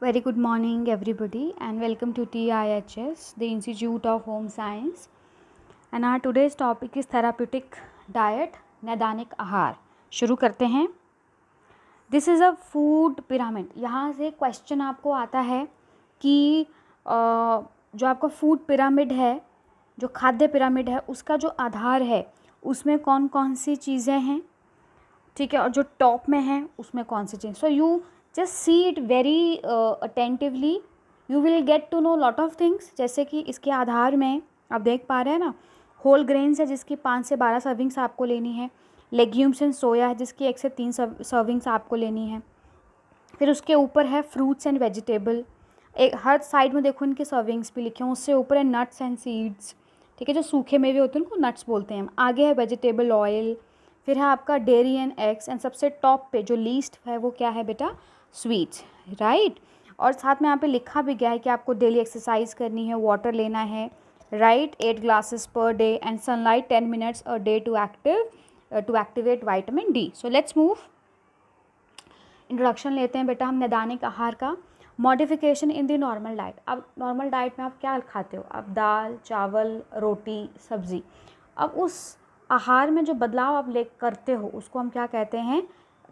Very good morning, everybody, and welcome to TIHS, the Institute of Home Science. And our today's topic is therapeutic diet, नैदानिक आहार. शुरू करते हैं. This is a food pyramid. यहाँ से question आपको आता है कि जो आपका फूड पिरामिड है, जो खाद्य पिरामिड है, उसका जो आधार है उसमें कौन कौन सी चीज़ें हैं, ठीक है, और जो टॉप में है उसमें कौन सी चीज़. So you just see it very attentively, you will get to know lot of things. जैसे कि इसके आधार में आप देख पा रहे हैं ना, होल ग्रेन्स है जिसकी 5 से 12 सर्विंग्स आपको लेनी है. लेग्यूम्स एंड सोया है जिसकी 1 से 3 सर्विंग्स आपको लेनी है. फिर उसके ऊपर है फ्रूट्स एंड वेजिटेबल. एक हर साइड में देखो इनके सर्विंग्स भी लिखे हैं. उससे ऊपर है नट्स एंड सीड्स, ठीक है, जो सूखे मेवे होते हैं उनको नट्स बोलते हैं. आगे है वेजिटेबल ऑयल. फिर है आपका डेयरी एंड एग्स. एंड सबसे टॉप पे जो लीस्ट है वो क्या है बेटा, स्वीट्स, राइट. और साथ में यहाँ पे लिखा भी गया है कि आपको डेली एक्सरसाइज करनी है, वाटर लेना है, right, 8 glasses per day and sunlight 10 minutes a day to activate vitamin D. So let's move. Introduction लेते हैं बेटा हम नैदानिक आहार का. Modification in the normal diet. अब नॉर्मल डाइट में आप क्या खाते हो, आप दाल, चावल, रोटी, सब्ज़ी. अब उस आहार में जो बदलाव आप करते हो उसको हम क्या कहते हैं,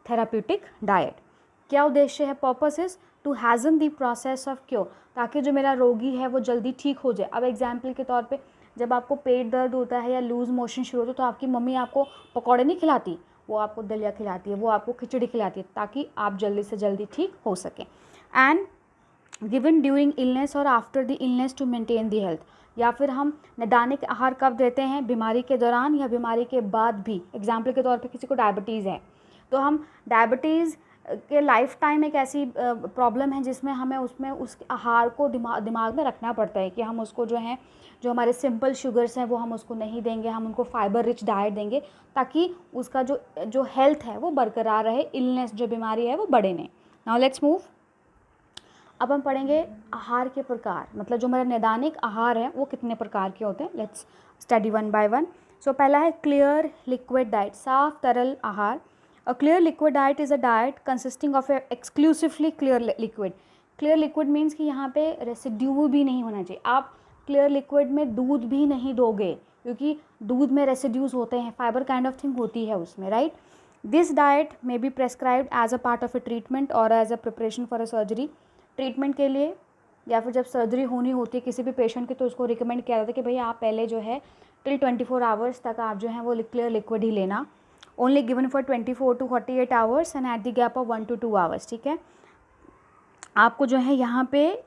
थेराप्यूटिक डाइट. क्या उद्देश्य है, purpose is to hasten the process of cure, ताकि जो मेरा रोगी है वो जल्दी ठीक हो जाए. अब एग्जाम्पल के तौर पे जब आपको पेट दर्द होता है या लूज़ मोशन शुरू होता है तो आपकी मम्मी आपको पकौड़े नहीं खिलाती, वो आपको दलिया खिलाती है, वो आपको खिचड़ी खिलाती है, ताकि आप जल्दी से जल्दी ठीक हो सकें. एंड गिवन ड्यूरिंग इलनेस और after the illness to maintain the health. या फिर हम नैदानिक आहार कब देते हैं, बीमारी के दौरान या बीमारी के बाद भी. एग्जाम्पल के तौर पे किसी को डायबिटीज़ है तो हम डायबिटीज़ के लाइफ टाइम एक ऐसी प्रॉब्लम है जिसमें हमें उसमें उस आहार को दिमाग में रखना पड़ता है कि हम उसको जो है, जो हमारे सिंपल शुगर्स हैं वो हम उसको नहीं देंगे, हम उनको फाइबर रिच डाइट देंगे ताकि उसका जो हेल्थ है वो बरकरार रहे, इलनेस जो बीमारी है वो बढ़े नहीं. Now let's move. अब हम पढ़ेंगे आहार के प्रकार, मतलब जो हमारा नैदानिक आहार है वो कितने प्रकार के होते हैं. Let's study one by one. So पहला है क्लियर लिक्विड डाइट, साफ तरल आहार. A clear liquid diet is a diet consisting of a exclusively clear liquid. Clear liquid means कि यहाँ पे रेसिड्यू भी नहीं होना चाहिए. आप क्लियर लिक्विड में दूध भी नहीं दोगे क्योंकि दूध में रेसिड्यूज होते हैं, फाइबर काइंड ऑफ थिंग होती है उसमें, right. This diet may be prescribed as a part of a treatment और as a preparation for a surgery. Treatment के लिए या फिर जब सर्जरी होनी होती है किसी भी पेशेंट की तो उसको रिकमेंड किया जाता है कि भाई आप पहले जो है टिल 24 आवर्स तक आप जो है वो क्लियर लिक्विड ही लेना. Only given for 24 to 48 hours and at the gap of 1 to 2 hours, ठीक है. आपको जो है यहाँ पे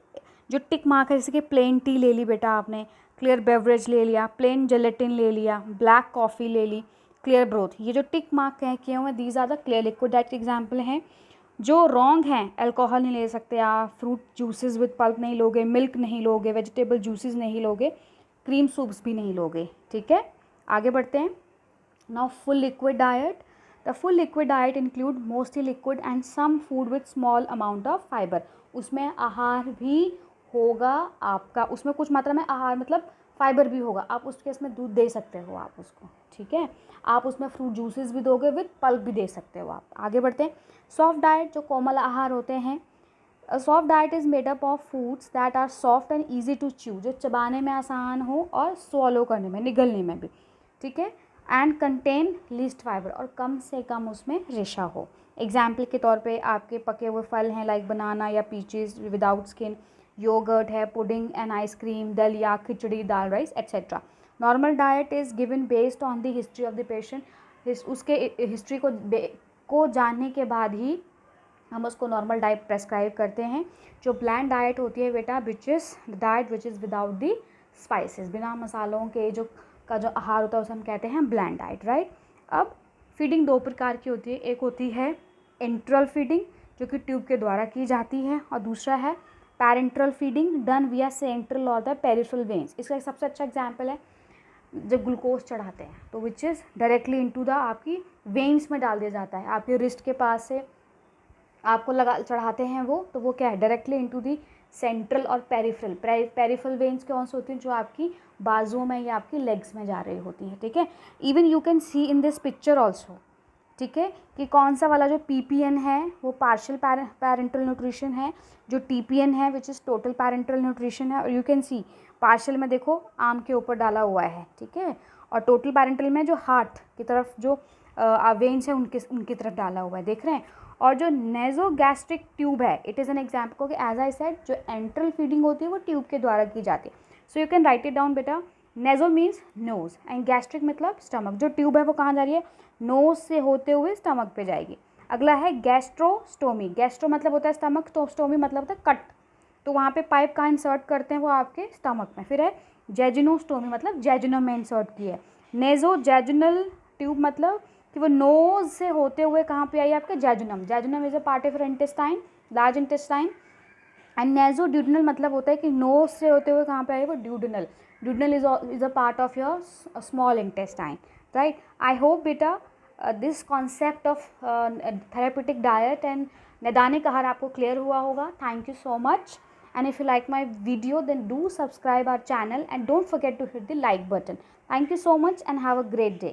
जो टिक मार्क है, जैसे कि प्लेन टी ले ली बेटा आपने, क्लियर बेवरेज ले लिया, प्लेन जेलेटिन ले लिया, ब्लैक कॉफ़ी ले ली, क्लियर ब्रोथ, ये जो टिक मार्क हैं किए हुए these are the clear liquid diet के एग्जाम्पल हैं. जो रॉन्ग हैं, अल्कोहल नहीं ले सकते आप, फ्रूट जूसेस विद पल्प नहीं लोगे, मिल्क नहीं लोगे, वेजिटेबल जूसेस नहीं लोगे, क्रीम सूप्स भी नहीं लोगे, ठीक है. आगे बढ़ते हैं. Now full liquid diet. The full liquid diet include mostly liquid and some food with small amount of fiber. उसमें आहार भी होगा आपका, उसमें कुछ मात्रा में आहार मतलब फाइबर भी होगा. आप उसके इसमें दूध दे सकते हो आप उसको, ठीक है. आप उसमें फ्रूट जूसेस भी दोगे, विद पल्प भी दे सकते हो आप. आगे बढ़ते हैं. सॉफ्ट डाइट, जो कोमल आहार होते हैं. Soft diet is made up of foods that are soft and easy to chew, जो चबाने में आसान हो और स्वॉलो करने में, निगलने में भी, ठीक है. एंड कंटेन लीस्ट फाइबर, और कम से कम उसमें रेशा हो. एग्जाम्पल के तौर पे आपके पके हुए फल हैं लाइक बनाना या पीचेस विदाउट स्किन, योगर्ट है, pudding and ice cream, dalia, khichdi, dal, rice etcetera. Normal diet is given based on the history of the patient. उसके हिस्ट्री को जानने के बाद ही हम उसको नॉर्मल डाइट प्रेस्क्राइब करते हैं. जो ब्लैंड डाइट होती है बेटा, which is the diet which is without the spices, बिना मसालों के जो आहार होता है उसे हम कहते हैं ब्लैंड डाइट, राइट. अब फीडिंग 2 प्रकार की होती है. एक होती है एंट्रल फीडिंग जो कि ट्यूब के द्वारा की जाती है, और दूसरा है पैरेंट्रल फीडिंग डन विया सेंट्रल और द पेरिफेरल वेन्स. इसका एक सबसे अच्छा एग्जाम्पल है जब ग्लूकोज चढ़ाते हैं तो which is directly into the आपकी वेन्स में डाल दिया जाता है. आपके रिस्ट के पास से आपको चढ़ाते हैं वो, तो वो क्या है, डायरेक्टली इनटू दी सेंट्रल और पेरिफेरल. पेरिफेरल वेन्स कौन सी होती हैं, जो आपकी बाजुओं में या आपकी लेग्स में जा रही होती है, ठीक है. Even you can see in this picture also ठीक है, कि कौन सा वाला जो PPN है वो पार्शियल पैरेंटल न्यूट्रिशन है, जो TPN है which is total parental nutrition है। और यू कैन सी पार्शियल में देखो आम के ऊपर डाला हुआ है, ठीक है, और टोटल पैरेंटल में जो हार्ट की तरफ जो वेन्स है उनकी तरफ डाला हुआ है, देख रहे हैं। और जो नेजोगैस्ट्रिक ट्यूब है, इट इज़ एन एग्जाम्पल कि एज आई सेड जो एंट्रल फीडिंग होती है वो ट्यूब के द्वारा की जाती है। So you can write it down बेटा। नेजो मीन्स नोज एंड गैस्ट्रिक मतलब स्टमक। जो ट्यूब है वो कहाँ जा रही है, नोज से होते हुए स्टमक पे जाएगी। अगला है गैस्ट्रोस्टोमी। गैस्ट्रो मतलब होता है स्टमक, तो स्टोमी मतलब होता है कट, तो वहाँ पे पाइप कहाँ इंसर्ट करते हैं, वो आपके स्टमक में। फिर है जेजिनोस्टोमी मतलब जेजिनम में इंसर्ट की है। नेजो जेजिनल ट्यूब मतलब कि वो नोज से होते हुए कहाँ पे आई आपके जेजिनम। जेजिनम is a part of intestine, large intestine. And नेजो duodenal मतलब होता है कि नोज से होते हुए कहाँ पे आए वो duodenal. Duodenal is a part of your small intestine, right. I hope बेटा this concept of therapeutic diet and नैदानिक आहार आपको क्लियर हुआ होगा। Thank you so much, and if you like my video then do subscribe our channel and don't forget to hit the like button. Thank you so much and have a great day.